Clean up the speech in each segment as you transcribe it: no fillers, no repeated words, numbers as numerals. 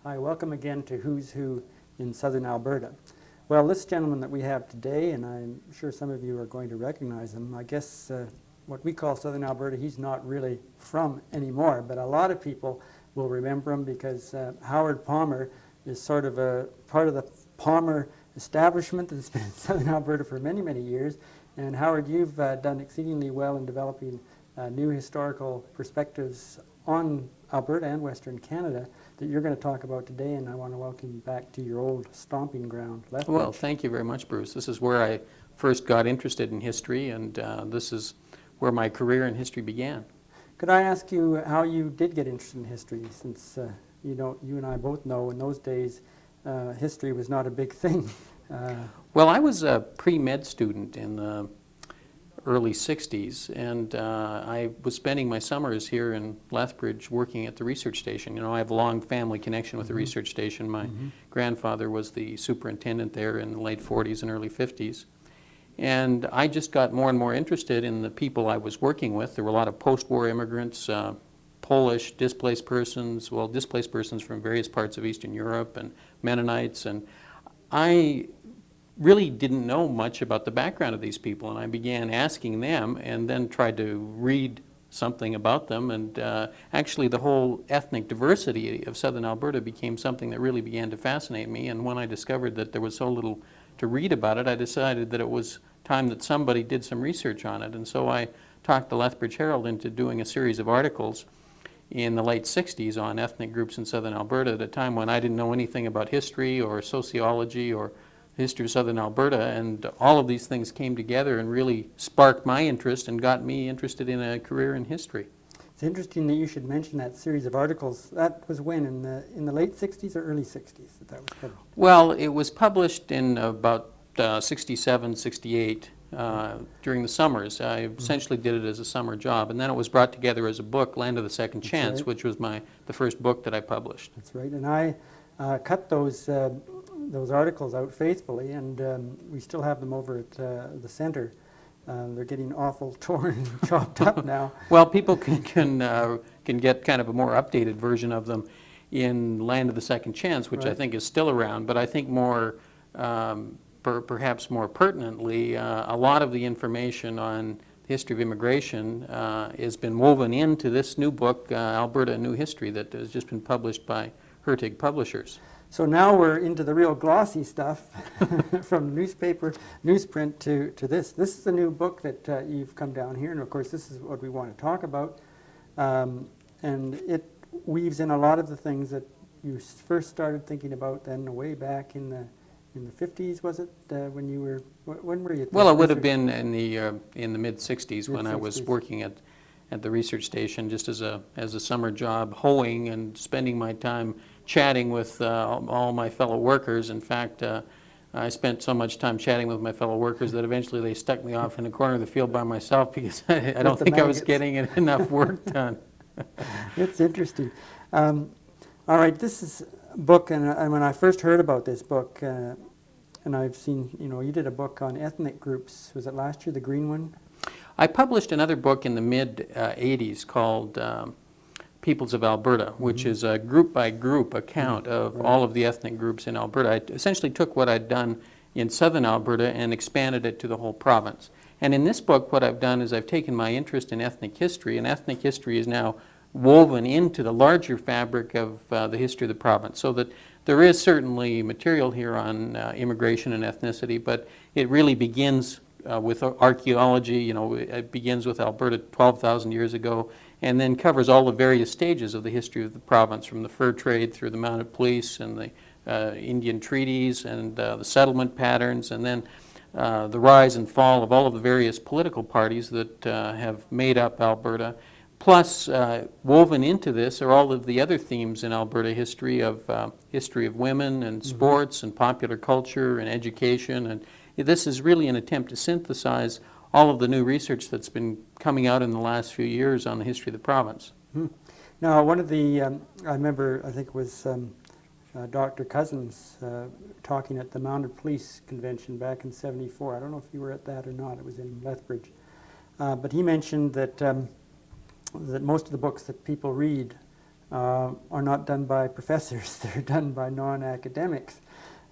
Hi, welcome again to Who's Who in Southern Alberta. Well, this gentleman that we have today, and I'm sure some of you are going to recognize him, I guess what we call Southern Alberta, he's not really from anymore, but a lot of people will remember him because Howard Palmer is sort of a part of the Palmer establishment that's been in Southern Alberta for many, many years. And Howard, you've done exceedingly well in developing new historical perspectives on Alberta and Western Canada that you're going to talk about today, and I want to welcome you back to your old stomping ground, Lethbridge. Well, thank you very much, Bruce. This is where I first got interested in history, and this is where my career in history began. Could I ask you how you did get interested in history, since you and I both know in those days history was not a big thing? Well, I was a pre-med student in the early 60s, and I was spending my summers here in Lethbridge working at the research station. You know, I have a long family connection with the research station. My grandfather was the superintendent there in the late 40s and early 50s. And I just got more and more interested in the people I was working with. There were a lot of post-war immigrants, Polish displaced persons from various parts of Eastern Europe, and Mennonites, and I really didn't know much about the background of these people, and I began asking them and then tried to read something about them, and actually the whole ethnic diversity of Southern Alberta became something that really began to fascinate me. And when I discovered that there was so little to read about it, I decided that it was time that somebody did some research on it. And so I talked the Lethbridge Herald into doing a series of articles in the late 60s on ethnic groups in Southern Alberta, at a time when I didn't know anything about history or sociology or history of Southern Alberta, and all of these things came together and really sparked my interest and got me interested in a career in history. It's interesting that you should mention that series of articles. That was when, in the late 60s or early 60s that was published? Well, it was published in about 67, 68 during the summers. I essentially did it as a summer job, and then it was brought together as a book, Land of the Second Chance, right, which was the first book that I published. That's right, and I cut those articles out faithfully, and we still have them over at the center. They're getting awful torn and chopped up now. Well, people can get kind of a more updated version of them in Land of the Second Chance, which I think is still around, but I think more, perhaps more pertinently, a lot of the information on the history of immigration has been woven into this new book, Alberta: A New History, that has just been published by Haig Publishers. So now we're into the real glossy stuff, from newsprint to this. This is the new book that you've come down here, and of course this is what we want to talk about. And it weaves in a lot of the things that you first started thinking about then way back in the 50s, was it? When you were, when were you? Well, it would have been in the mid-60s when I was working at the research station just as a summer job, hoeing and spending my time chatting with all my fellow workers. In fact, I spent so much time chatting with my fellow workers that eventually they stuck me off in a corner of the field by myself because I don't think I was getting enough work done. It's interesting. All right, this is a book, and when I first heard about this book, and I've seen, you did a book on ethnic groups. Was it last year, the green one? I published another book in the mid-'80s called Peoples of Alberta, which is a group-by-group account of all of the ethnic groups in Alberta. I essentially took what I'd done in Southern Alberta and expanded it to the whole province. And in this book, what I've done is I've taken my interest in ethnic history, and ethnic history is now woven into the larger fabric of the history of the province, so that there is certainly material here on immigration and ethnicity, but it really begins with archaeology. It begins with Alberta 12,000 years ago, and then covers all the various stages of the history of the province, from the fur trade through the mounted police and the Indian treaties and the settlement patterns, and then the rise and fall of all of the various political parties that have made up Alberta. Plus, woven into this are all of the other themes in Alberta history of women and sports and popular culture and education. And this is really an attempt to synthesize all of the new research that's been coming out in the last few years on the history of the province. Now, one of the, I remember, I think it was Dr. Cousins talking at the Mounted Police Convention back in '74. I don't know if you were at that or not. It was in Lethbridge. But he mentioned that that most of the books that people read are not done by professors. They're done by non-academics.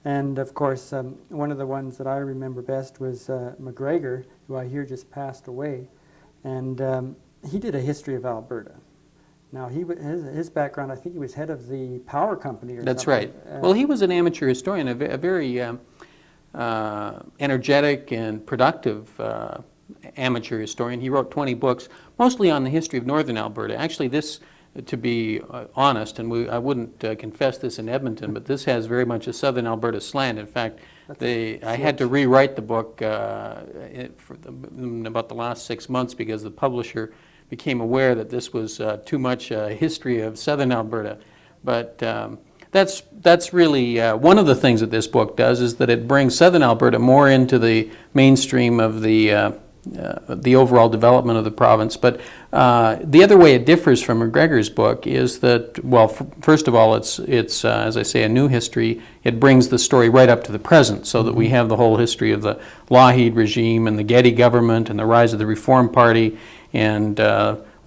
And of course, one of the ones that I remember best was McGregor, who I hear just passed away. And he did a history of Alberta. Now, his background, I think he was head of the power company or That's something. right. Well, he was an amateur historian, a very energetic and productive amateur historian. He wrote 20 books, mostly on the history of northern Alberta. Actually, this, to be honest, and I wouldn't confess this in Edmonton, but this has very much a southern Alberta slant. In fact, I had to rewrite the book in about the last 6 months because the publisher became aware that this was too much a history of southern Alberta. But that's really one of the things that this book does, is that it brings southern Alberta more into the mainstream of the overall development of the province. But the other way it differs from McGregor's book is that, well, first of all, it's as I say, a new history. It brings the story right up to the present, so that we have the whole history of the Lougheed regime and the Getty government and the rise of the Reform Party and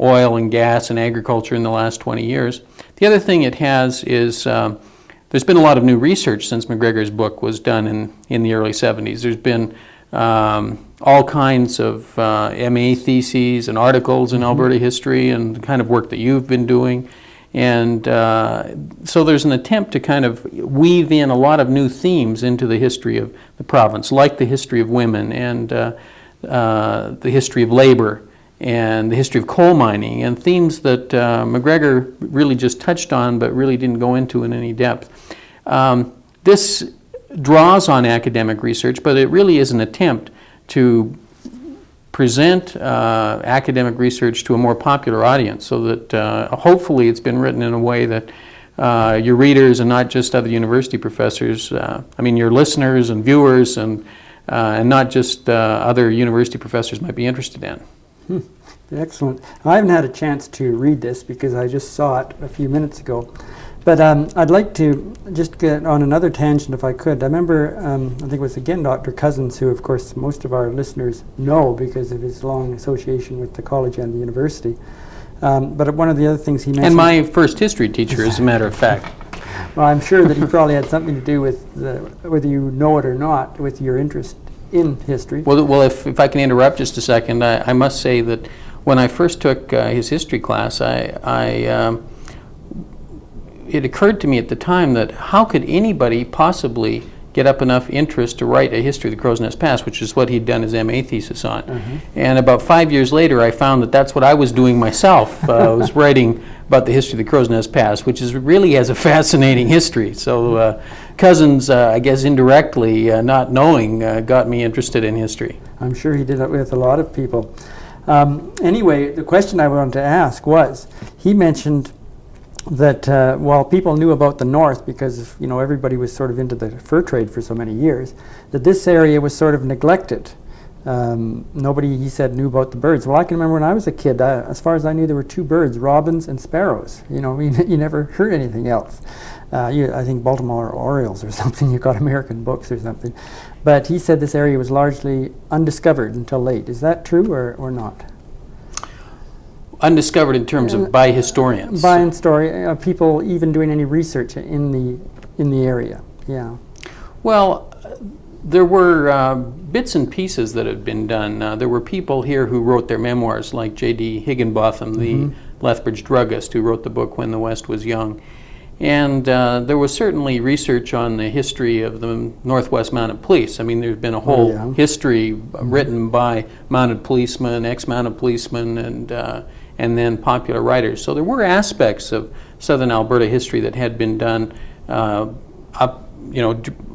oil and gas and agriculture in the last 20 years. The other thing it has is there's been a lot of new research since McGregor's book was done in the early 70s. There's been all kinds of MA theses and articles in Alberta history and the kind of work that you've been doing. And so there's an attempt to kind of weave in a lot of new themes into the history of the province, like the history of women and the history of labor and the history of coal mining, and themes that McGregor really just touched on but really didn't go into in any depth. This draws on academic research, but it really is an attempt to present academic research to a more popular audience, so that hopefully it's been written in a way that your readers, and not just other university professors, I mean your listeners and viewers, and not just other university professors might be interested in. Excellent. I haven't had a chance to read this because I just saw it a few minutes ago. But I'd like to just get on another tangent if I could. I remember, I think it was again Dr. Cousins, who of course most of our listeners know because of his long association with the college and the university. But one of the other things he mentioned... And my first history teacher, as a matter of fact. Well, I'm sure that he probably had something to do with, whether you know it or not, with your interest in history. Well, if I can interrupt just a second, I must say that when I first took his history class, it occurred to me at the time that how could anybody possibly get up enough interest to write a history of the Crow's Nest Pass, which is what he'd done his MA thesis on. And about 5 years later, I found that that's what I was doing myself. I was writing about the history of the Crow's Nest Pass, which really has a fascinating history. So Cousins, I guess indirectly, not knowing, got me interested in history. I'm sure he did that with a lot of people. Anyway, the question I wanted to ask was, he mentioned that while people knew about the north because everybody was sort of into the fur trade for so many years, that this area was sort of neglected. Nobody, he said, knew about the birds. Well, I can remember when I was a kid, as far as I knew, there were two birds, robins and sparrows. You never heard anything else. I think Baltimore Orioles or something, you got American books or something. But he said this area was largely undiscovered until late. Is that true or not? Undiscovered in terms of by historians. By people even doing any research in the area. Yeah. Well, there were bits and pieces that had been done. There were people here who wrote their memoirs, like J.D. Higginbotham, the Lethbridge druggist who wrote the book When the West Was Young. And there was certainly research on the history of the Northwest Mounted Police. I mean, there's been a whole history written by mounted policemen, ex-mounted policemen, and then popular writers. So there were aspects of southern Alberta history that had been done up,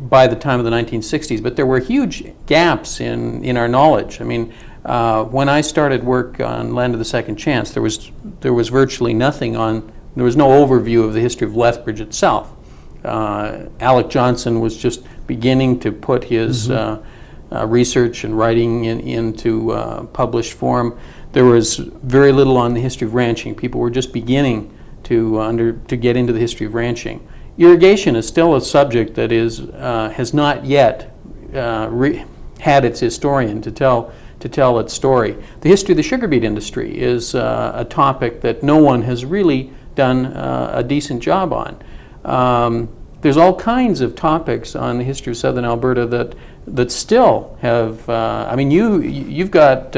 by the time of the 1960s, but there were huge gaps in our knowledge. I mean, when I started work on Land of the Second Chance, there was virtually nothing on. There was no overview of the history of Lethbridge itself. Alec Johnson was just beginning to put his research and writing into published form. There was very little on the history of ranching. People were just beginning to get into the history of ranching. Irrigation is still a subject that has not yet had its historian to tell its story. The history of the sugar beet industry is a topic that no one has really done a decent job on. There's all kinds of topics on the history of Southern Alberta that still have. I mean, you've got.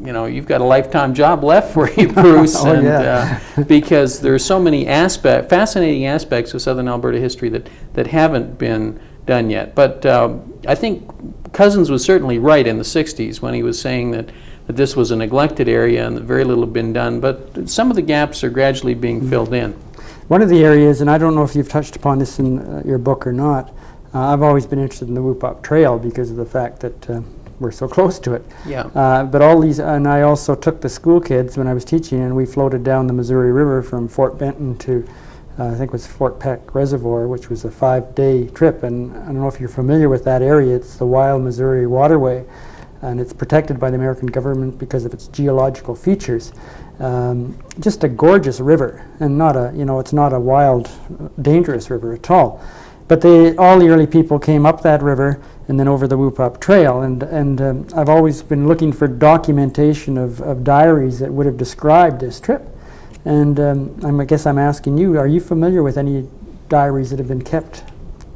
You've got a lifetime job left for you, Bruce, Oh, yeah. Because there are so many fascinating aspects of Southern Alberta history that haven't been done yet. But I think Cousins was certainly right in the 60s when he was saying that this was a neglected area and that very little had been done. But some of the gaps are gradually being filled in. One of the areas, and I don't know if you've touched upon this in your book or not, I've always been interested in the Whoop-Up Trail because of the fact that we're so close to it. Yeah. But all these, and I also took the school kids when I was teaching, and we floated down the Missouri River from Fort Benton to, I think it was Fort Peck Reservoir, which was a 5-day trip. And I don't know if you're familiar with that area. It's the Wild Missouri Waterway, and it's protected by the American government because of its geological features. Just a gorgeous river, and not a, it's not a wild, dangerous river at all. But all the early people came up that river and then over the Whoop-Up Trail, and I've always been looking for documentation of diaries that would have described this trip. And I guess I'm asking you, are you familiar with any diaries that have been kept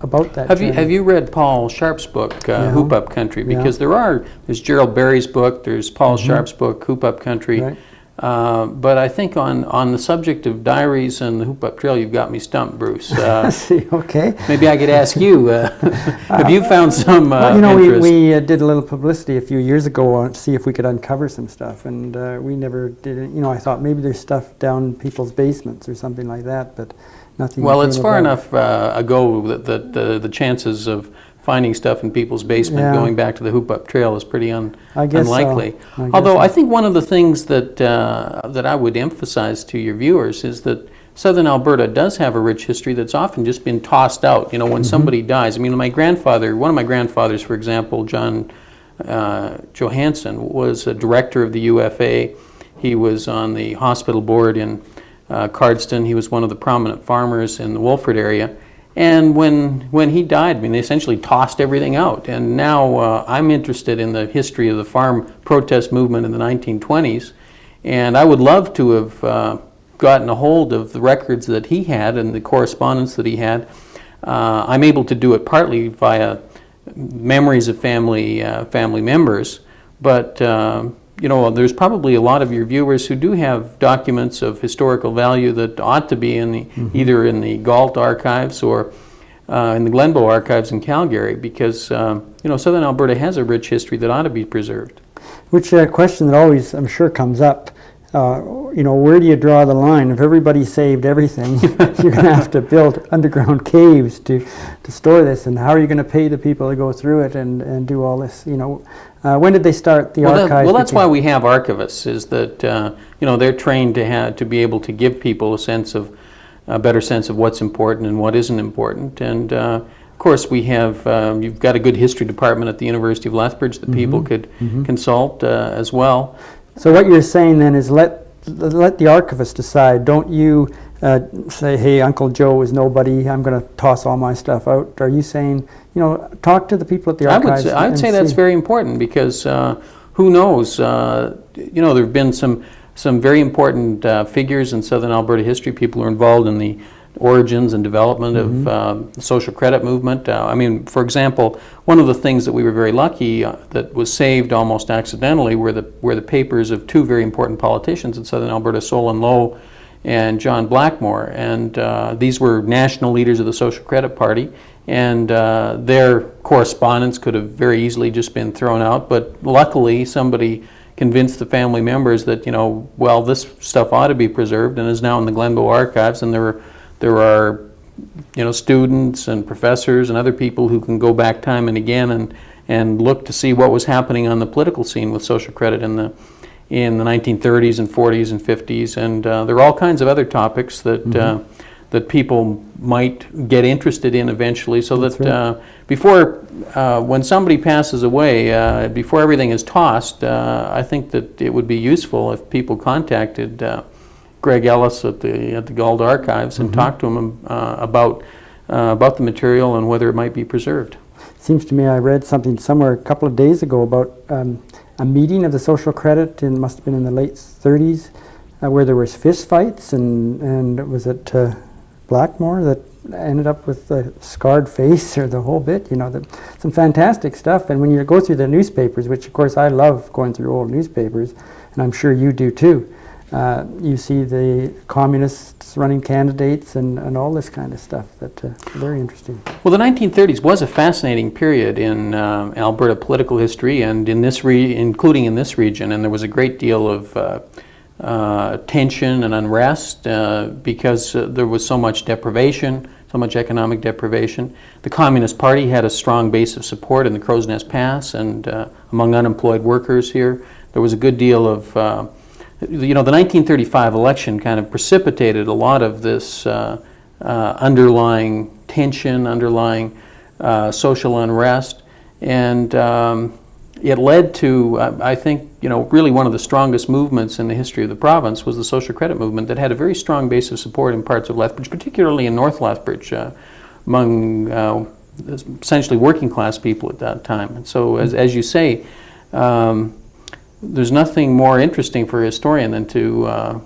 about that journey? Have you read Paul Sharp's book, Whoop-Up Country? Because there's Gerald Barry's book, there's Paul Sharp's book, Whoop-Up Country. Right. But I think on the subject of diaries and the Whoop-Up Trail, you've got me stumped, Bruce. Okay. Maybe I could ask you, have you found some interest? We did a little publicity a few years ago to see if we could uncover some stuff, and we never did it. I thought maybe there's stuff down in people's basements or something like that, but nothing. Well, it's far enough ago that the chances of finding stuff in people's basement going back to the Whoop-Up Trail is pretty unlikely. Although I think one of the things that I would emphasize to your viewers is that Southern Alberta does have a rich history that's often just been tossed out. When somebody dies. I mean, one of my grandfathers, for example, John Johansson, was a director of the UFA. He was on the hospital board in Cardston. He was one of the prominent farmers in the Wolford area. And when he died, I mean, they essentially tossed everything out. And now I'm interested in the history of the farm protest movement in the 1920s. And I would love to have gotten a hold of the records that he had and the correspondence that he had. I'm able to do it partly via memories of family members. But, there's probably a lot of your viewers who do have documents of historical value that ought to be in the either in the Galt archives or in the Glenbow archives in Calgary, because Southern Alberta has a rich history that ought to be preserved. Which question that always, I'm sure, comes up. Where do you draw the line? If everybody saved everything, you're going to have to build underground caves to store this, and how are you going to pay the people to go through it and do all this? When did they start the archives? That's why we have archivists, is that they're trained to be able to give people a better sense of what's important and what isn't important. And of course, we have you've got a good history department at the University of Lethbridge that people could consult as well. So what you're saying then is let the archivist decide. Don't you say, hey, Uncle Joe is nobody, I'm going to toss all my stuff out? Are you saying, talk to the people at the archives? I'd say that's very important, because who knows? There have been some very important figures in Southern Alberta history, people who are involved in the origins and development of the social credit movement. For example, one of the things that we were very lucky that was saved almost accidentally were the papers of two very important politicians in Southern Alberta, Solon Lowe and John Blackmore. And these were national leaders of the Social Credit Party, and their correspondence could have very easily just been thrown out, but luckily somebody convinced the family members that, this stuff ought to be preserved and is now in the Glenbow archives, and there are students and professors and other people who can go back time and again and look to see what was happening on the political scene with social credit in the 1930s and 40s and 50s, and there are all kinds of other topics that that people might get interested in eventually, so that before when somebody passes away, before everything is tossed, I think that it would be useful if people contacted Greg Ellis at the Galt Archives and talk to him about the material and whether it might be preserved. Seems to me I read something somewhere a couple of days ago about a meeting of the social credit, must have been in the late 30s, where there was fist fights, and was it Blackmore that ended up with the scarred face or the whole bit? Some fantastic stuff. And when you go through the newspapers, which of course I love going through old newspapers, and I'm sure you do too, you see the communists running candidates and all this kind of stuff. Very interesting. Well, the 1930s was a fascinating period in Alberta political history, and including in this region, and there was a great deal of tension and unrest because there was so much deprivation, so much economic deprivation. The Communist Party had a strong base of support in the Crow's Nest Pass and among unemployed workers here. There was a good deal of the 1935 election kind of precipitated a lot of this underlying tension, underlying social unrest, and it led to, I think, really one of the strongest movements in the history of the province was the social credit movement that had a very strong base of support in parts of Lethbridge, particularly in North Lethbridge, among essentially working class people at that time. And so, as you say, there's nothing more interesting for a historian than to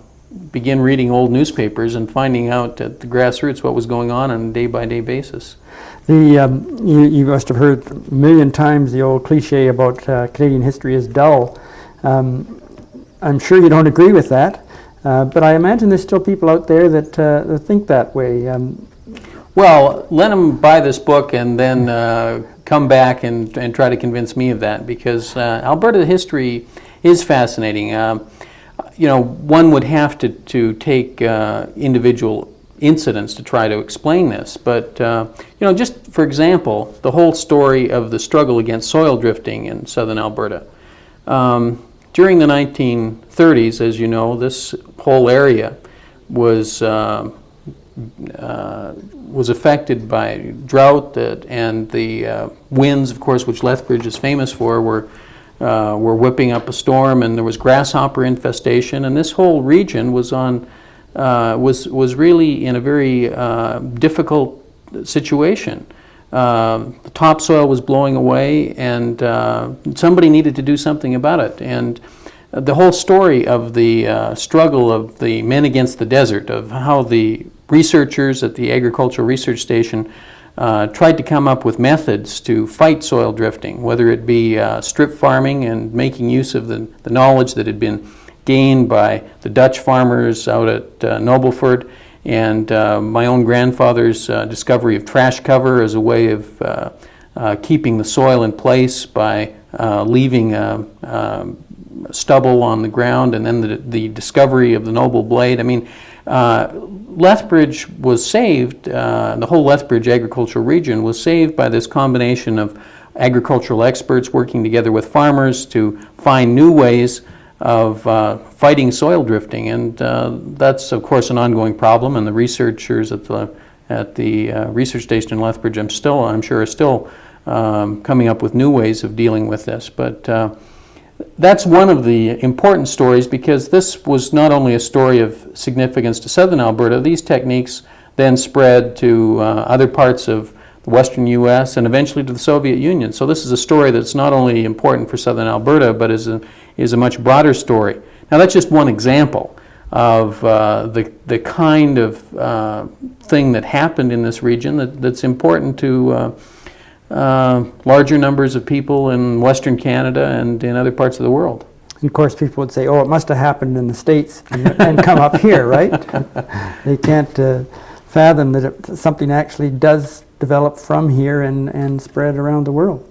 begin reading old newspapers and finding out at the grassroots what was going on a day-by-day basis. You must have heard a million times the old cliche about Canadian history is dull. I'm sure you don't agree with that, but I imagine there's still people out there that think that way. Well, let them buy this book and then come back and try to convince me of that, because Alberta history is fascinating. One would have to take individual incidents to try to explain this, but just for example, the whole story of the struggle against soil drifting in southern Alberta. During the 1930s, as you know, this whole area was affected by drought, and the winds, of course, which Lethbridge is famous for, were whipping up a storm, and there was grasshopper infestation, and this whole region was really in a very difficult situation. The topsoil was blowing away, and somebody needed to do something about it. And the whole story of the struggle of the men against the desert, of how the researchers at the Agricultural Research Station tried to come up with methods to fight soil drifting, whether it be strip farming and making use of the knowledge that had been gained by the Dutch farmers out at Nobleford, and my own grandfather's discovery of trash cover as a way of keeping the soil in place by leaving stubble on the ground, and then the discovery of the noble blade. I mean, Lethbridge was saved, the whole Lethbridge agricultural region was saved by this combination of agricultural experts working together with farmers to find new ways of fighting soil drifting, and that's of course an ongoing problem. And the researchers at the research station in Lethbridge, I'm sure, are still coming up with new ways of dealing with this. But that's one of the important stories, because this was not only a story of significance to southern Alberta. These techniques then spread to other parts of the western U.S. and eventually to the Soviet Union. So this is a story that's not only important for southern Alberta, but is a much broader story. Now that's just one example of the kind of thing that happened in this region that's important to larger numbers of people in Western Canada and in other parts of the world. And of course, people would say, "Oh, it must have happened in the States and come up here," right? They can't fathom that something actually does develop from here and spread around the world.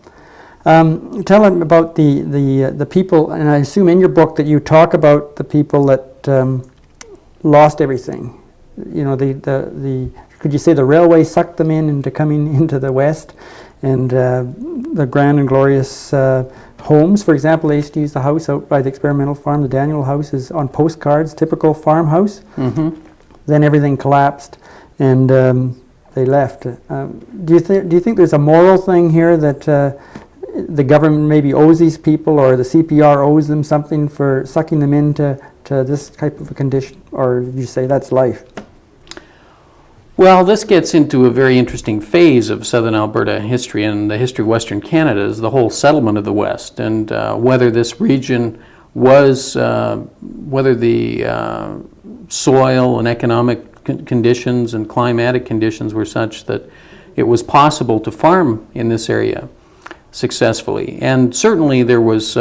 Tell them about the people, and I assume in your book that you talk about the people that lost everything. Could you say the railway sucked them into coming into the West? And the grand and glorious homes, for example, they used to use the house out by the experimental farm. The Daniel house is on postcards, typical farmhouse. Mm-hmm. Then everything collapsed, and they left. Do you think there's a moral thing here that the government maybe owes these people, or the CPR owes them something for sucking them into this type of a condition, or do you say that's life? Well, this gets into a very interesting phase of southern Alberta history and the history of Western Canada, is the whole settlement of the West, and whether this region was whether the soil and economic conditions and climatic conditions were such that it was possible to farm in this area successfully. And certainly there was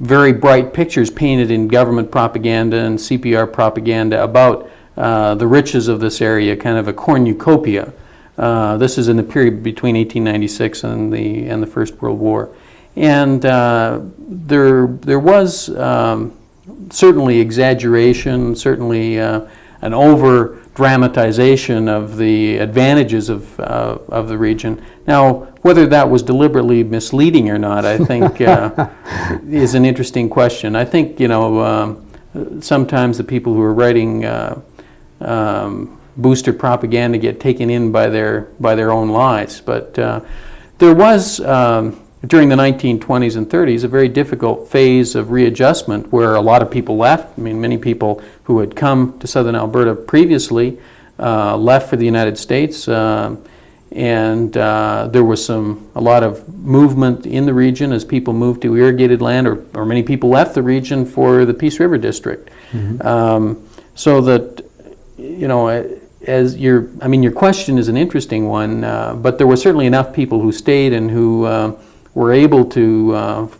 very bright pictures painted in government propaganda and CPR propaganda about the riches of this area, kind of a cornucopia. This is in the period between 1896 and the First World War. And there was certainly exaggeration, certainly an over-dramatization of the advantages of the region. Now, whether that was deliberately misleading or not, I think is an interesting question. I think, sometimes the people who are writing booster propaganda get taken in by their own lies. But there was, during the 1920s and 30s, a very difficult phase of readjustment where a lot of people left. I mean, many people who had come to Southern Alberta previously left for the United States. And there was a lot of movement in the region as people moved to irrigated land, or many people left the region for the Peace River District. Mm-hmm. So that, your question is an interesting one, but there were certainly enough people who stayed and who were able to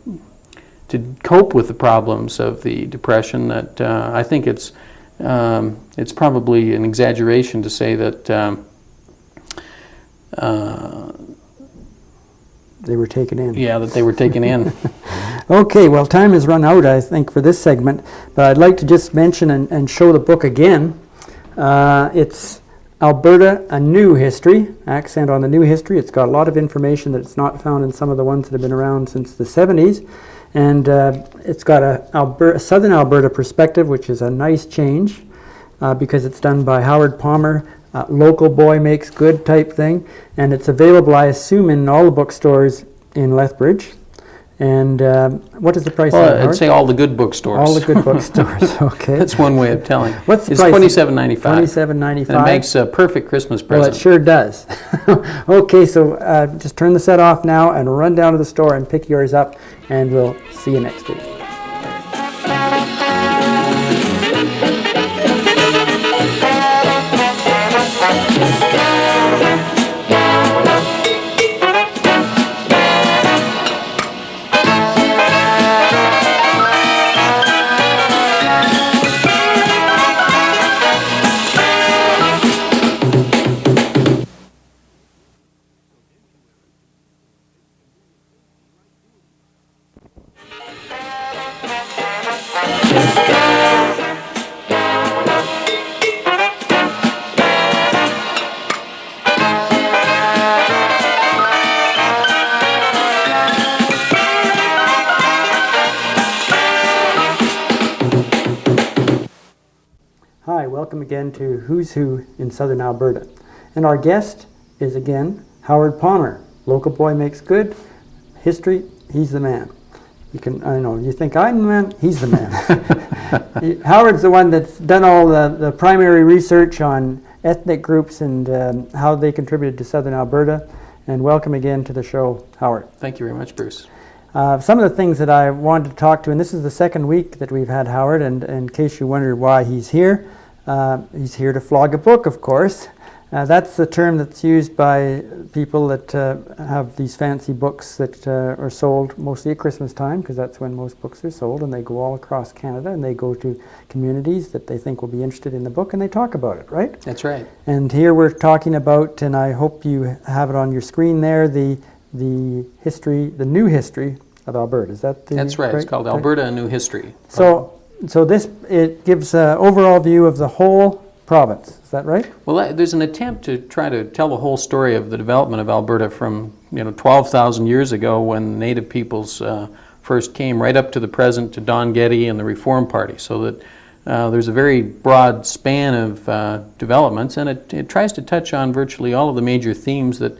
cope with the problems of the Depression that I think it's probably an exaggeration to say that they were taken in. Yeah, that they were taken in. Okay, well, time has run out, I think, for this segment, but I'd like to just mention and show the book again. It's Alberta, A New History, accent on the new history. It's got a lot of information that's not found in some of the ones that have been around since the 70s. And it's got a Southern Alberta perspective, which is a nice change because it's done by Howard Palmer, local boy makes good type thing. And it's available, I assume, in all the bookstores in Lethbridge. And what is the price? Well, I'd say all the good bookstores. All the good bookstores, okay. That's one way of telling. What's the it's price? $27.95. $27.95. And it makes a perfect Christmas present. Well, it sure does. Okay, so just turn the set off now and run down to the store and pick yours up, and we'll see you next week. Hi, welcome again to Who's Who in Southern Alberta. And our guest is again Howard Palmer. Local boy makes good. History, he's the man. You think I'm the man? He's the man. Howard's the one that's done all the primary research on ethnic groups and how they contributed to Southern Alberta. And welcome again to the show, Howard. Thank you very much, Bruce. Some of the things that I wanted to talk to, and this is the second week that we've had Howard, and in case you wondered why he's here to flog a book, of course. That's the term that's used by people that have these fancy books that are sold mostly at Christmas time, because that's when most books are sold, and they go all across Canada, and they go to communities that they think will be interested in the book, and they talk about it, right? That's right. And here we're talking about, and I hope you have it on your screen there, the history, the new history of Alberta. Is that the That's right. It's called Alberta, A New History. So this, it gives an overall view of the whole province. Is that right? Well, there's an attempt to try to tell the whole story of the development of Alberta from 12,000 years ago when Native peoples first came, right up to the present, to Don Getty and the Reform Party. So that there's a very broad span of developments, and it tries to touch on virtually all of the major themes that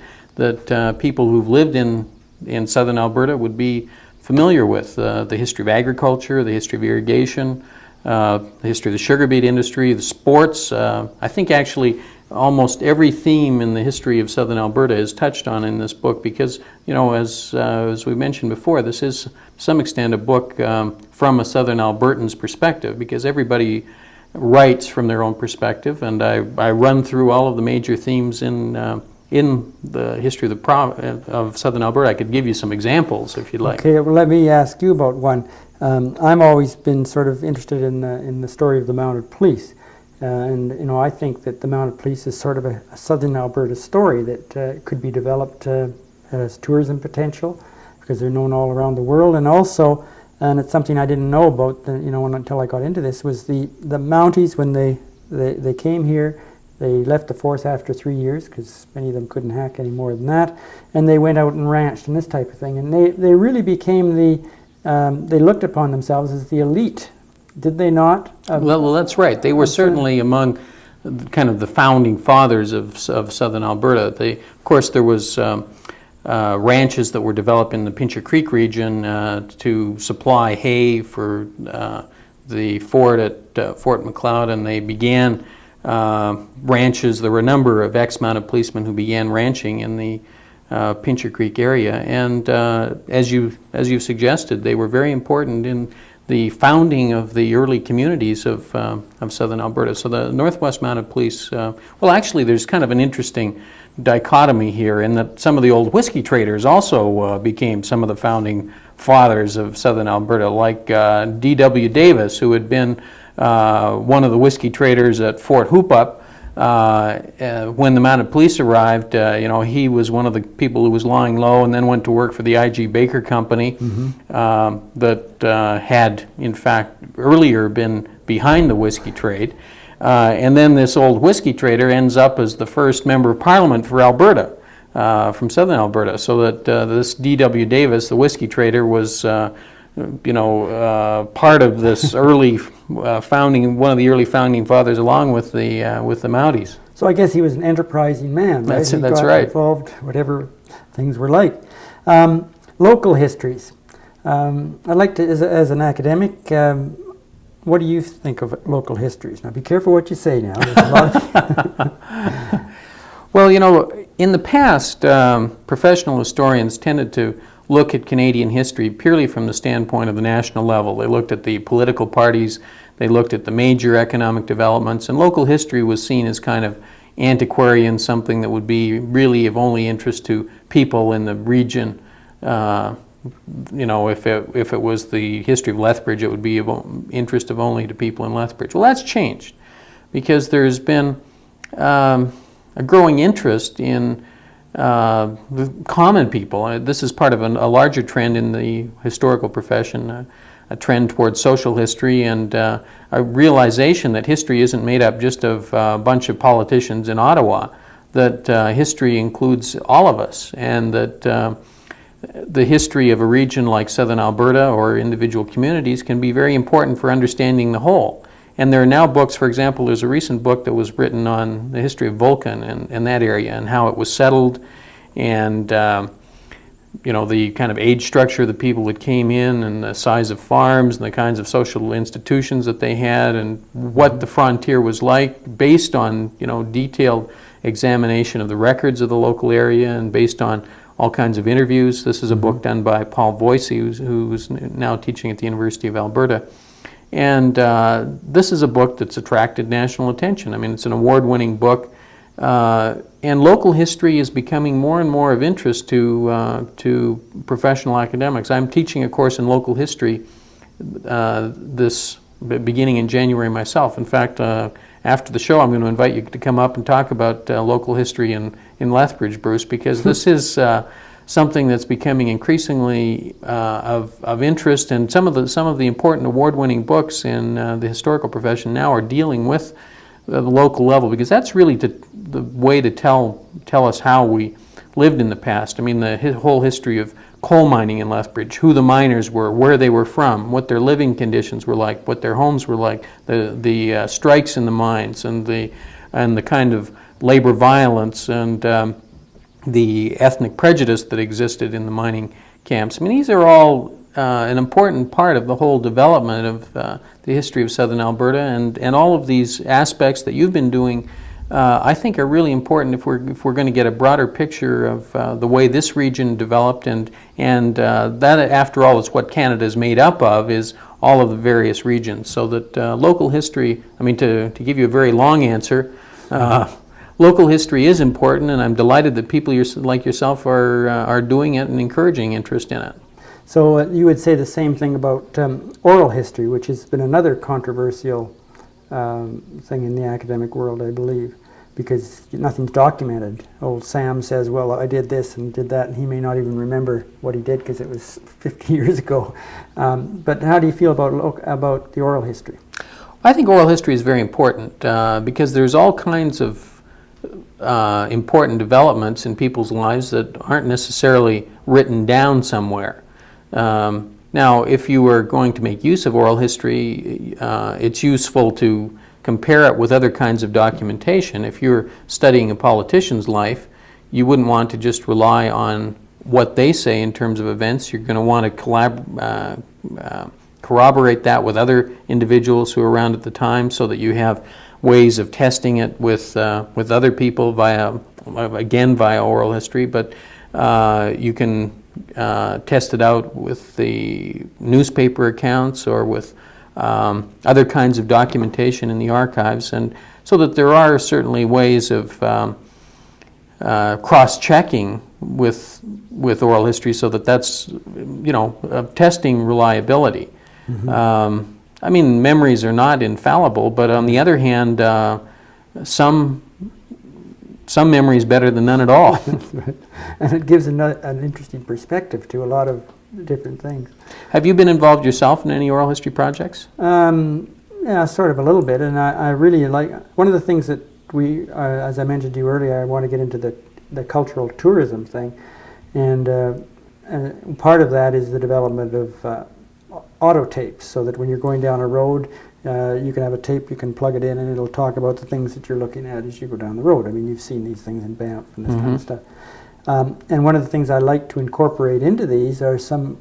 people who've lived in Southern Alberta would be familiar with. The history of agriculture, the history of irrigation, the history of the sugar beet industry, the sports. I think actually almost every theme in the history of Southern Alberta is touched on in this book because, as we mentioned before, this is to some extent a book from a Southern Albertan's perspective, because everybody writes from their own perspective, and I run through all of the major themes in the history of Southern Alberta. I could give you some examples if you'd like. Okay, well, let me ask you about one. I've always been sort of interested in the story of the mounted police. And I think that the mounted police is sort of a Southern Alberta story that could be developed as tourism potential, because they're known all around the world. And also, and it's something I didn't know about, until I got into this, was the Mounties, when they came here, they left the force after 3 years, because many of them couldn't hack any more than that, and they went out and ranched and this type of thing. And they really became they looked upon themselves as the elite. Did they not? Well, that's right. They were certainly among kind of the founding fathers of Southern Alberta. Of course, there was ranches that were developed in the Pincher Creek region to supply hay for the fort at Fort Macleod, and they began ranches. There were a number of ex-mounted policemen who began ranching in the Pincher Creek area, and as you suggested, they were very important in the founding of the early communities of Southern Alberta. So the Northwest Mounted Police, well, actually there's kind of an interesting dichotomy here in that some of the old whiskey traders also became some of the founding fathers of Southern Alberta, like D.W. Davis, who had been one of the whiskey traders at Fort Hoopup. When the mounted police arrived, he was one of the people who was lying low and then went to work for the I.G. Baker Company, that had, in fact, earlier been behind the whiskey trade. And then this old whiskey trader ends up as the first member of Parliament for Alberta, from Southern Alberta. So that this D.W. Davis, the whiskey trader, was part of this early founding, one of the early founding fathers, along with the Mounties. So I guess he was an enterprising man, right? That's He right. got involved, whatever things were like. Local histories. I'd like to, as an academic, what do you think of local histories? Now, be careful what you say now. There's a lot of Well, in the past, professional historians tended to look at Canadian history purely from the standpoint of the national level. They looked at the political parties, they looked at the major economic developments, and local history was seen as kind of antiquarian, something that would be really of only interest to people in the region. If it was the history of Lethbridge, it would be of interest of only to people in Lethbridge. Well, that's changed, because there's been a growing interest in the common people. This is part of a larger trend in the historical profession, a trend towards social history, and a realization that history isn't made up just of a bunch of politicians in Ottawa, that history includes all of us, and that the history of a region like Southern Alberta or individual communities can be very important for understanding the whole. And there are now books, for example, there's a recent book that was written on the history of Vulcan and that area and how it was settled, and the kind of age structure of the people that came in, and the size of farms and the kinds of social institutions that they had, and what the frontier was like, based on detailed examination of the records of the local area and based on all kinds of interviews. This is a book done by Paul Voisey, who's now teaching at the University of Alberta. And this is a book that's attracted national attention. I mean, it's an award-winning book, and local history is becoming more and more of interest to professional academics. I'm teaching a course in local history beginning in January myself. In fact, after the show, I'm going to invite you to come up and talk about local history in Lethbridge, Bruce, because this is something that's becoming increasingly of interest, and some of the important award-winning books in the historical profession now are dealing with the local level, because that's really the way to tell us how we lived in the past. I mean, the whole history of coal mining in Lethbridge, who the miners were, where they were from, what their living conditions were like, what their homes were like, the strikes in the mines, and the kind of labor violence and the ethnic prejudice that existed in the mining camps. I mean, these are all an important part of the whole development of the history of Southern Alberta, and all of these aspects that you've been doing I think are really important if we're going to get a broader picture of the way this region developed, and that, after all, is what Canada is made up of, is all of the various regions. So that local history, I mean, to give you a very long answer, local history is important, and I'm delighted that people like yourself are doing it and encouraging interest in it. So you would say the same thing about oral history, which has been another controversial thing in the academic world, I believe, because nothing's documented. Old Sam says, well, I did this and did that, and he may not even remember what he did because it was 50 years ago. But how do you feel about the oral history? I think oral history is very important because there's all kinds of important developments in people's lives that aren't necessarily written down somewhere. Now, if you were going to make use of oral history, it's useful to compare it with other kinds of documentation. If you're studying a politician's life, you wouldn't want to just rely on what they say in terms of events. You're going to want to corroborate that with other individuals who were around at the time, so that you have ways of testing it with other people via oral history, but you can test it out with the newspaper accounts or with other kinds of documentation in the archives, and so that there are certainly ways of cross-checking with oral history, so that that's, testing reliability. Mm-hmm. I mean, memories are not infallible, but on the other hand, some memory is better than none at all. That's right. And it gives an interesting perspective to a lot of different things. Have you been involved yourself in any oral history projects? Yeah, sort of a little bit, and I really like, one of the things that we, as I mentioned to you earlier, I want to get into the cultural tourism thing, and part of that is the development of auto tapes, so that when you're going down a road, you can have a tape, you can plug it in, and it'll talk about the things that you're looking at as you go down the road. I mean, you've seen these things in Banff and this kind of stuff. And one of the things I like to incorporate into these are some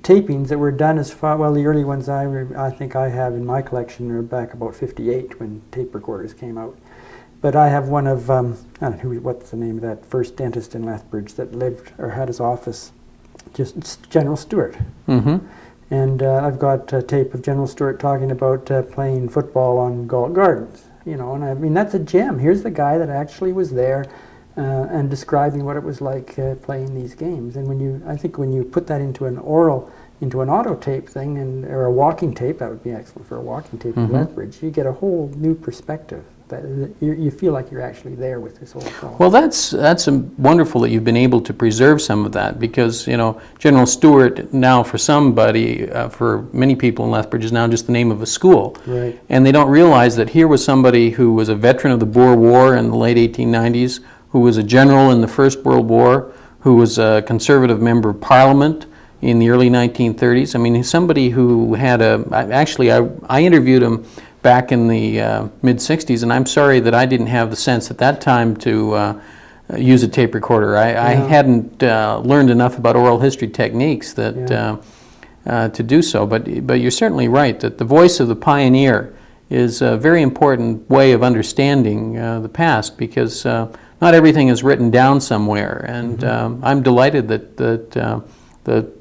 tapings that were done as far, well, the early ones I think I have in my collection are back about 58 when tape recorders came out. But I have one of, I don't know, what's the name of that first dentist in Lethbridge that lived or had his office, just General Stewart. Mm-hmm. And I've got a tape of General Stewart talking about playing football on Galt Gardens, and I mean, that's a gem. Here's the guy that actually was there and describing what it was like playing these games. And I think when you put that into an auto tape thing, or a walking tape, that would be excellent for a walking tape in Lethbridge, you get a whole new perspective. You feel like you're actually there with this whole film. Well, that's wonderful that you've been able to preserve some of that, because General Stewart now, for somebody, for many people in Lethbridge, is now just the name of a school, right? And they don't realize that here was somebody who was a veteran of the Boer War in the late 1890s, who was a general in the First World War, who was a Conservative member of Parliament in the early 1930s. I mean, he's somebody who had I interviewed him back in the mid-'60s, and I'm sorry that I didn't have the sense at that time to use a tape recorder. I hadn't learned enough about oral history techniques that to do so, but you're certainly right that the voice of the pioneer is a very important way of understanding the past, because not everything is written down somewhere, and I'm delighted that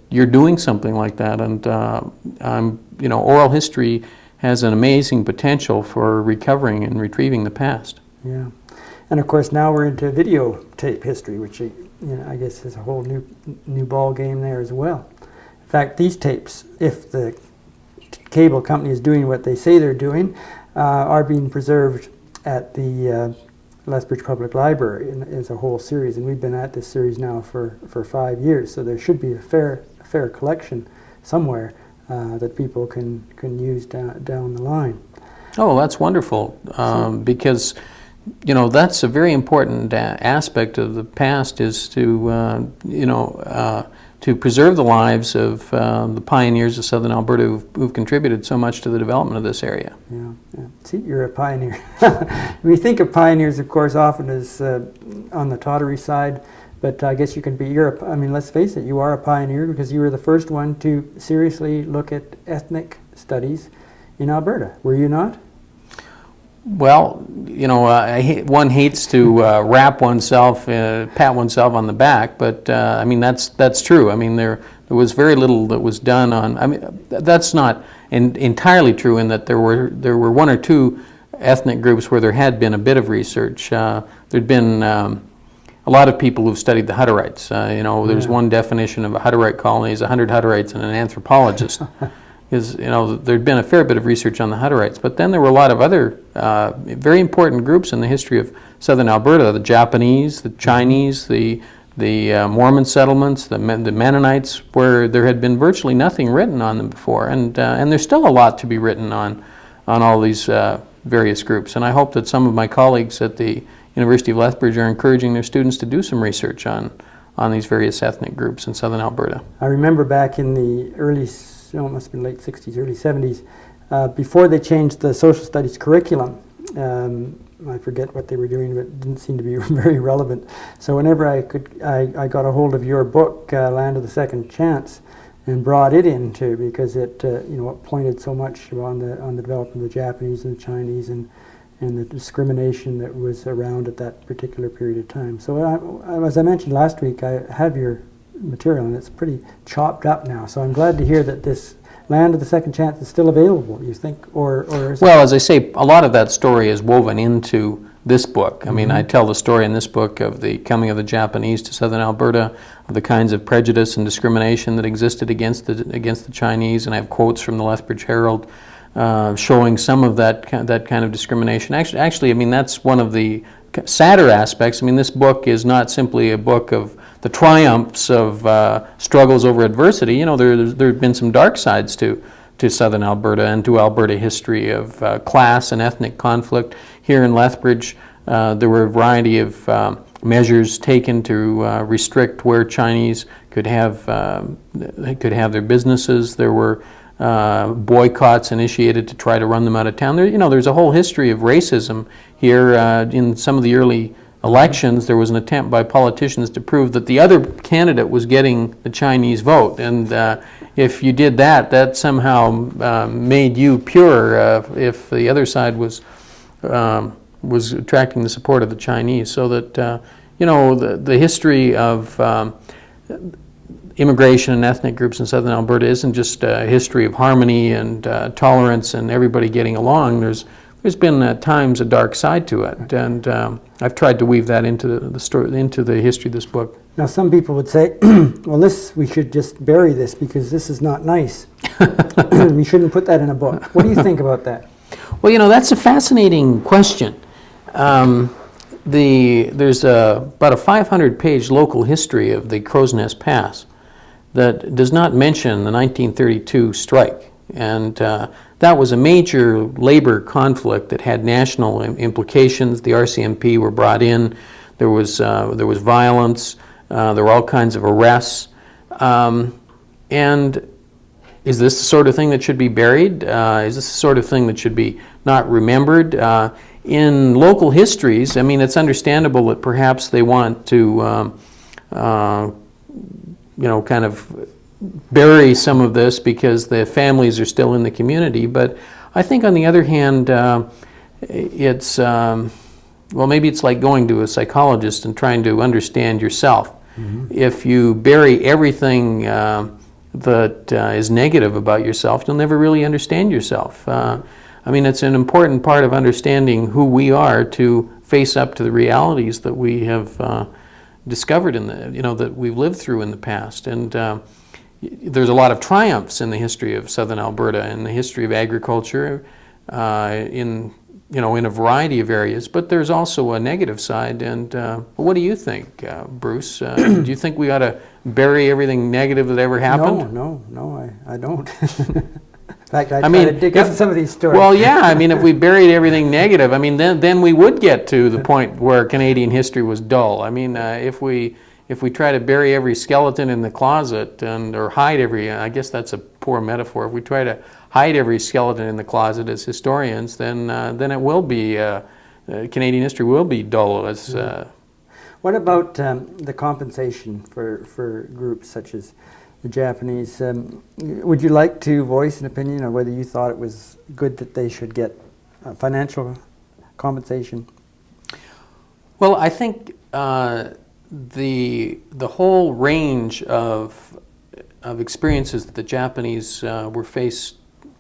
you're doing something like that, and oral history has an amazing potential for recovering and retrieving the past. Yeah, and of course now we're into videotape history, which I guess is a whole new ball game there as well. In fact, these tapes, if the cable company is doing what they say they're doing, are being preserved at the Lethbridge Public Library as a whole series, and we've been at this series now for 5 years, so there should be a fair collection somewhere that people can use down the line. Oh, that's wonderful, because that's a very important aspect of the past, is to preserve the lives of the pioneers of Southern Alberta who've contributed so much to the development of this area. Yeah. See, you're a pioneer. We think of pioneers, of course, often as on the tawdry side, but I guess you can be, let's face it, you are a pioneer because you were the first one to seriously look at ethnic studies in Alberta, were you not? Well, you know, one hates to pat oneself on the back, but I mean that's true. I mean there was very little that was done on. I mean that's not entirely true in that there were one or two ethnic groups where there had been a bit of research. There'd been a lot of people who've studied the Hutterites. You know, there's one definition of a Hutterite colony is 100 Hutterites and an anthropologist. Is, you know, there'd been a fair bit of research on the Hutterites, but then there were a lot of other very important groups in the history of Southern Alberta: the Japanese, the Chinese, the Mormon settlements, the Mennonites, where there had been virtually nothing written on them before, and there's still a lot to be written on all these various groups. And I hope that some of my colleagues at the University of Lethbridge are encouraging their students to do some research on these various ethnic groups in Southern Alberta. I remember back in the it must have been late 60s, early 70s, before they changed the social studies curriculum. I forget what they were doing, but it didn't seem to be very relevant. So whenever I got a hold of your book, Land of the Second Chance, and brought it in too, because it it pointed so much on the development of the Japanese and the Chinese and the discrimination that was around at that particular period of time. So as I mentioned last week, I have your material and it's pretty chopped up now. So I'm glad to hear that this Land of the Second Chance is still available, you think, or is well, as I say, a lot of that story is woven into this book. I mean, I tell the story in this book of the coming of the Japanese to Southern Alberta, of the kinds of prejudice and discrimination that existed against the Chinese, and I have quotes from the Lethbridge Herald showing some of that kind of discrimination. Actually, I mean, that's one of the sadder aspects. I mean, this book is not simply a book of the triumphs of struggles over adversity. You know, there have been some dark sides to Southern Alberta and to Alberta history of class and ethnic conflict. Here in Lethbridge, there were a variety of measures taken to restrict where Chinese could have their businesses. There were boycotts initiated to try to run them out of town. There's a whole history of racism here. In some of the early elections, there was an attempt by politicians to prove that the other candidate was getting the Chinese vote, and if you did that, that somehow made you pure if the other side was attracting the support of the Chinese. So that the history of immigration and ethnic groups in Southern Alberta isn't just a history of harmony and tolerance and everybody getting along. There's been at times a dark side to it, and I've tried to weave that into the story, into the history of this book. Now, some people would say, well, we should just bury this because this is not nice. We shouldn't put that in a book. What do you think about that? Well, that's a fascinating question. There's about a 500-page local history of the Crow's Nest Pass that does not mention the 1932 strike. And that was a major labor conflict that had national implications. The RCMP were brought in. There was violence. There were all kinds of arrests. And is this the sort of thing that should be buried? Is this the sort of thing that should be not remembered? In local histories, I mean, it's understandable that perhaps they want to, kind of bury some of this because the families are still in the community. But I think, on the other hand, it's maybe it's like going to a psychologist and trying to understand yourself. Mm-hmm. If you bury everything that is negative about yourself, you'll never really understand yourself. I mean, it's an important part of understanding who we are to face up to the realities that we have discovered that we've lived through in the past. And there's a lot of triumphs in the history of Southern Alberta and the history of agriculture in a variety of areas, but there's also a negative side. And what do you think, Bruce? Do you think we ought to bury everything negative that ever happened? No, I don't. In fact, I try to dig up some of these stories. Well, yeah, I mean, if we buried everything negative, I mean, then we would get to the point where Canadian history was dull. I mean, if we try to bury every skeleton in the closet or hide every, I guess that's a poor metaphor. If we try to hide every skeleton in the closet as historians, then it will be Canadian history will be dull. What about the compensation for groups such as the Japanese? Would you like to voice an opinion on whether you thought it was good that they should get financial compensation? Well, I think the whole range of experiences that the Japanese were faced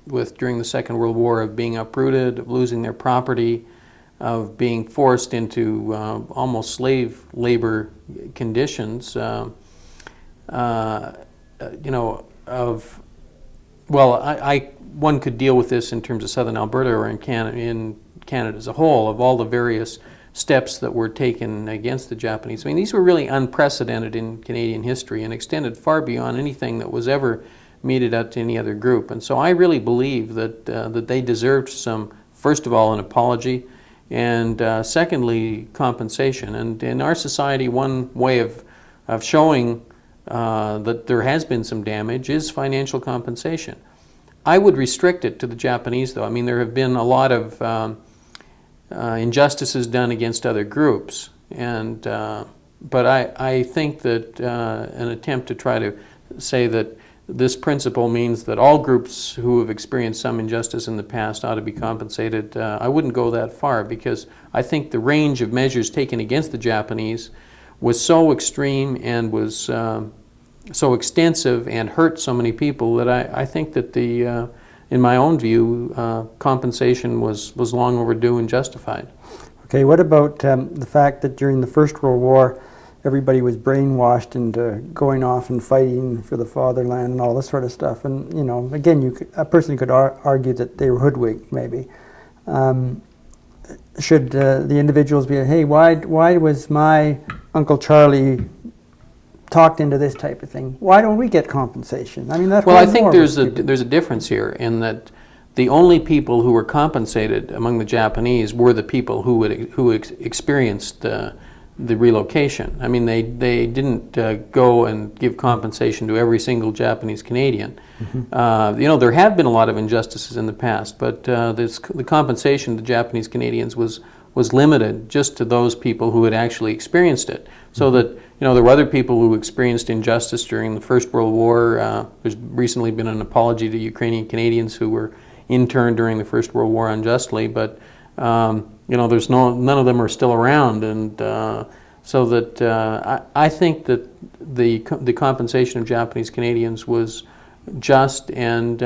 with during the Second World War, of being uprooted, of losing their property, of being forced into almost slave labor conditions, you know, one could deal with this in terms of Southern Alberta or in Canada as a whole, of all the various steps that were taken against the Japanese. I mean, these were really unprecedented in Canadian history and extended far beyond anything that was ever meted out to any other group. And so I really believe that that they deserved some, first of all, an apology, and secondly, compensation. And in our society, one way of showing that there has been some damage is financial compensation. I would restrict it to the Japanese, though. I mean, there have been a lot of injustices done against other groups, and but I think that an attempt to try to say that this principle means that all groups who have experienced some injustice in the past ought to be compensated, I wouldn't go that far, because I think the range of measures taken against the Japanese was so extreme and was so extensive and hurt so many people that I think that in my own view, compensation was long overdue and justified. Okay, what about the fact that during the First World War, everybody was brainwashed into going off and fighting for the fatherland and all this sort of stuff? And, you know, again, a person could argue that they were hoodwinked, maybe. Should the individuals be, hey, why was my Uncle Charlie talked into this type of thing? Why don't we get compensation? I mean, that's well, I think there's a difference here in that the only people who were compensated among the Japanese were the people who experienced the relocation. I mean, they didn't go and give compensation to every single Japanese Canadian. Mm-hmm. You know, there have been a lot of injustices in the past, but the compensation to the Japanese Canadians was limited just to those people who had actually experienced it. So that, you know, there were other people who experienced injustice during the First World War. There's recently been an apology to Ukrainian Canadians who were interned during the First World War unjustly, but you know, there's none of them are still around, and so that I think that the compensation of Japanese Canadians was just, and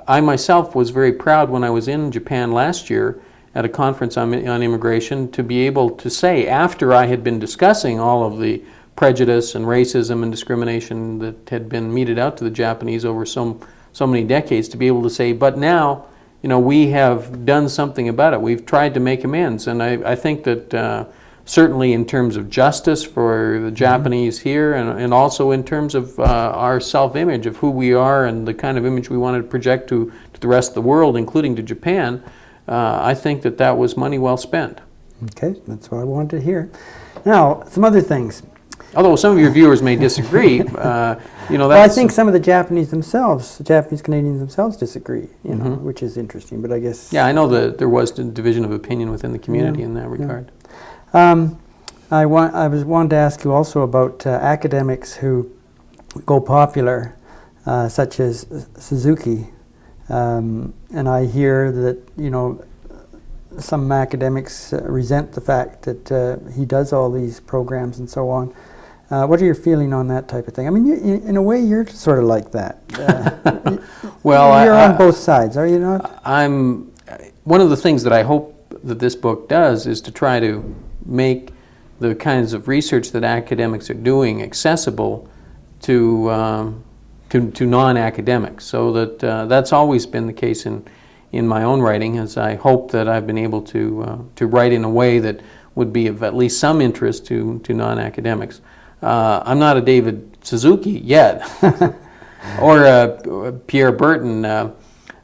I myself was very proud when I was in Japan last year at a conference on immigration to be able to say, after I had been discussing all of the prejudice and racism and discrimination that had been meted out to the Japanese over so many decades, to be able to say, but now, you know, we have done something about it. We've tried to make amends, and I think that certainly in terms of justice for the Japanese here, and also in terms of our self-image of who we are and the kind of image we wanted to project to the rest of the world, including to Japan, I think that was money well spent. Okay, that's what I wanted to hear. Now, some other things. Although some of your viewers may disagree, you know, that's... Well, I think some of the Japanese Canadians themselves disagree, you know, which is interesting, but I guess... Yeah, I know that there was a division of opinion within the community in that regard. I wanted to ask you also about academics who go popular, such as Suzuki, and I hear that, you know, some academics resent the fact that he does all these programs and so on. What are your feeling on that type of thing? I mean, in a way, you're sort of like that. Well, you're on both sides, are you not? One of the things that I hope that this book does is to try to make the kinds of research that academics are doing accessible to non-academics, so that that's always been the case in my own writing, as I hope that I've been able to write in a way that would be of at least some interest to non-academics. I'm not a David Suzuki yet, or a Pierre Berton,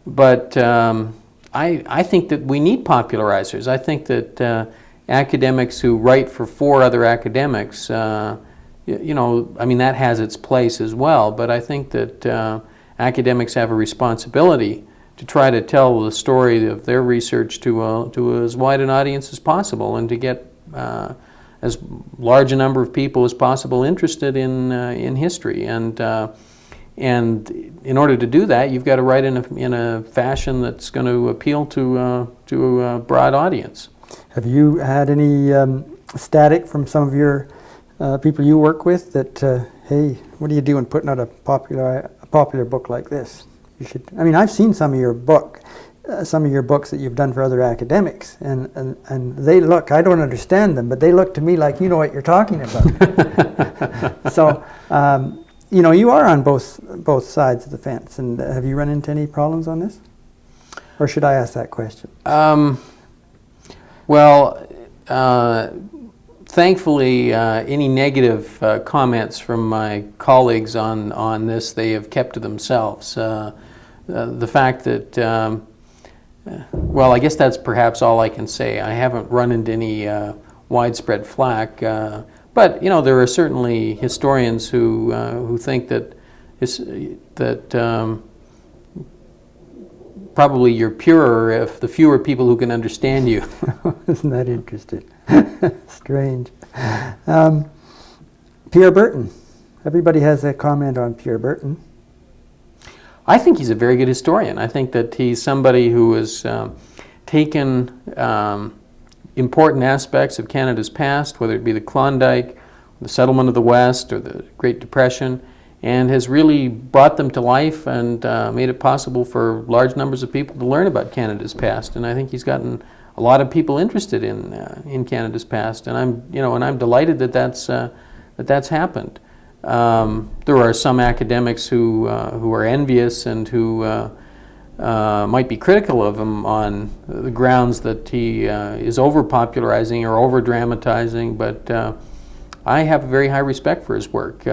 but I think that we need popularizers. I think that academics who write for 4 other academics, you know, I mean, that has its place as well, but I think that academics have a responsibility to try to tell the story of their research to as wide an audience as possible, and to get as large a number of people as possible interested in history. And in order to do that, you've got to write in a fashion that's going to appeal to a broad audience. Have you had any static from some of your people you work with that, hey, what are you doing putting out a popular book like this? You should. I mean, I've seen some of your books that you've done for other academics, and they look. I don't understand them, but they look to me like you know what you're talking about. So, you know, you are on both sides of the fence. And have you run into any problems on this, or should I ask that question? Well, thankfully, any negative comments from my colleagues on this, they have kept to themselves. The fact that, well, I guess that's perhaps all I can say. I haven't run into any widespread flack, but you know, there are certainly historians who think that probably you're purer if the fewer people who can understand you. Isn't that interesting? Strange. Pierre Berton. Everybody has a comment on Pierre Berton. I think he's a very good historian. I think that he's somebody who has taken important aspects of Canada's past, whether it be the Klondike, the settlement of the West, or the Great Depression, and has really brought them to life and made it possible for large numbers of people to learn about Canada's past. And I think he's gotten a lot of people interested in Canada's past. And I'm delighted that that's happened. There are some academics who are envious and who might be critical of him on the grounds that he is over-popularizing or over-dramatizing, but I have a very high respect for his work.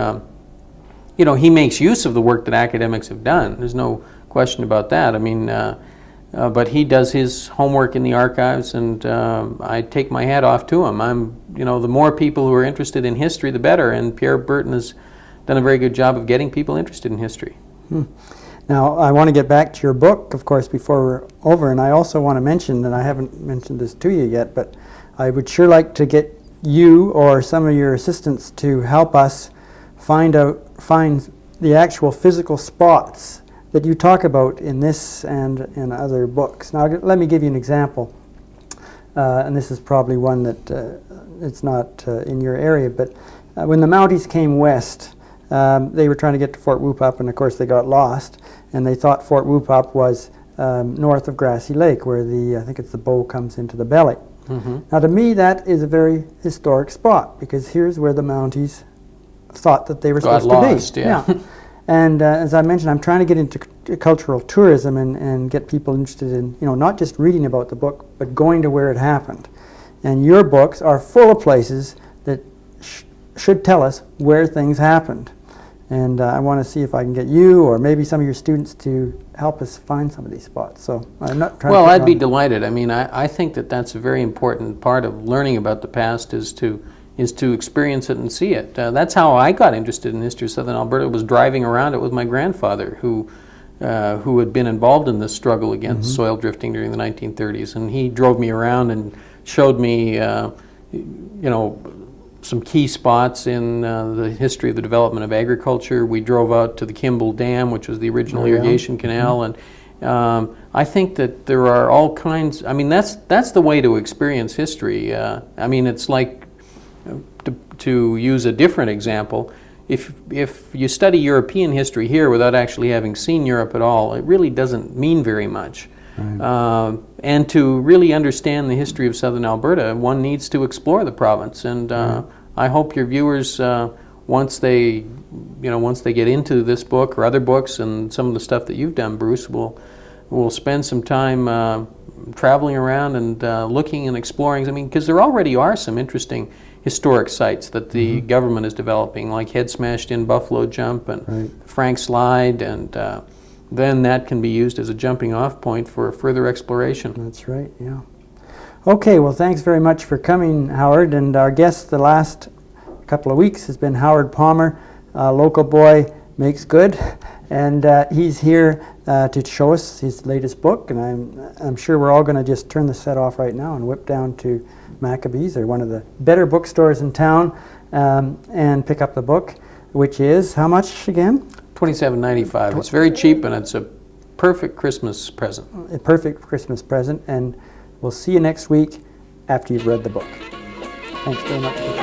You know, he makes use of the work that academics have done. There's no question about that. I mean, but he does his homework in the archives, and I take my hat off to him. You know, the more people who are interested in history, the better, and Pierre Berton has done a very good job of getting people interested in history. Now, I want to get back to your book, of course, before we're over, and I also want to mention, and I haven't mentioned this to you yet, but I would sure like to get you or some of your assistants to help us find the actual physical spots that you talk about in this and in other books. Now, let me give you an example, and this is probably one that it's not in your area, but when the Mounties came west, they were trying to get to Fort Whoop-Up, and of course they got lost, and they thought Fort Whoop-Up was north of Grassy Lake, where I think it's the bow comes into the belly. Mm-hmm. Now, to me, that is a very historic spot, because here's where the Mounties thought that they were supposed lost, to be. yeah. And as I mentioned, I'm trying to get into cultural tourism and get people interested in, you know, not just reading about the book, but going to where it happened. And your books are full of places that should tell us where things happened. And I want to see if I can get you or maybe some of your students to help us find some of these spots. So I'm not trying Well, to I'd be delighted. I mean, I think that that's a very important part of learning about the past is to experience it and see it. That's how I got interested in the history of Southern Alberta, was driving around it with my grandfather, who had been involved in this struggle against soil drifting during the 1930s. And he drove me around and showed me, you know, some key spots in the history of the development of agriculture. We drove out to the Kimball Dam, which was the original irrigation canal, and I think that there are all kinds. I mean, that's the way to experience history. I mean, it's like, to use a different example, if you study European history here without actually having seen Europe at all, it really doesn't mean very much. Right. And to really understand the history of Southern Alberta, one needs to explore the province. And I hope your viewers, once they get into this book or other books and some of the stuff that you've done, Bruce, will spend some time traveling around and looking and exploring. I mean, because there already are some interesting historic sites that the government is developing, like Head Smashed In Buffalo Jump and Frank Slide, and then that can be used as a jumping off point for further exploration. That's right, yeah. Okay, well, thanks very much for coming, Howard. And our guest the last couple of weeks has been Howard Palmer, local boy, makes good. And he's here to show us his latest book. And I'm sure we're all going to just turn the set off right now and whip down to Maccabees, or one of the better bookstores in town, and pick up the book, which is how much again? $27.95. It's very cheap, and it's a perfect Christmas present. A perfect Christmas present. And we'll see you next week after you've read the book. Thanks very much for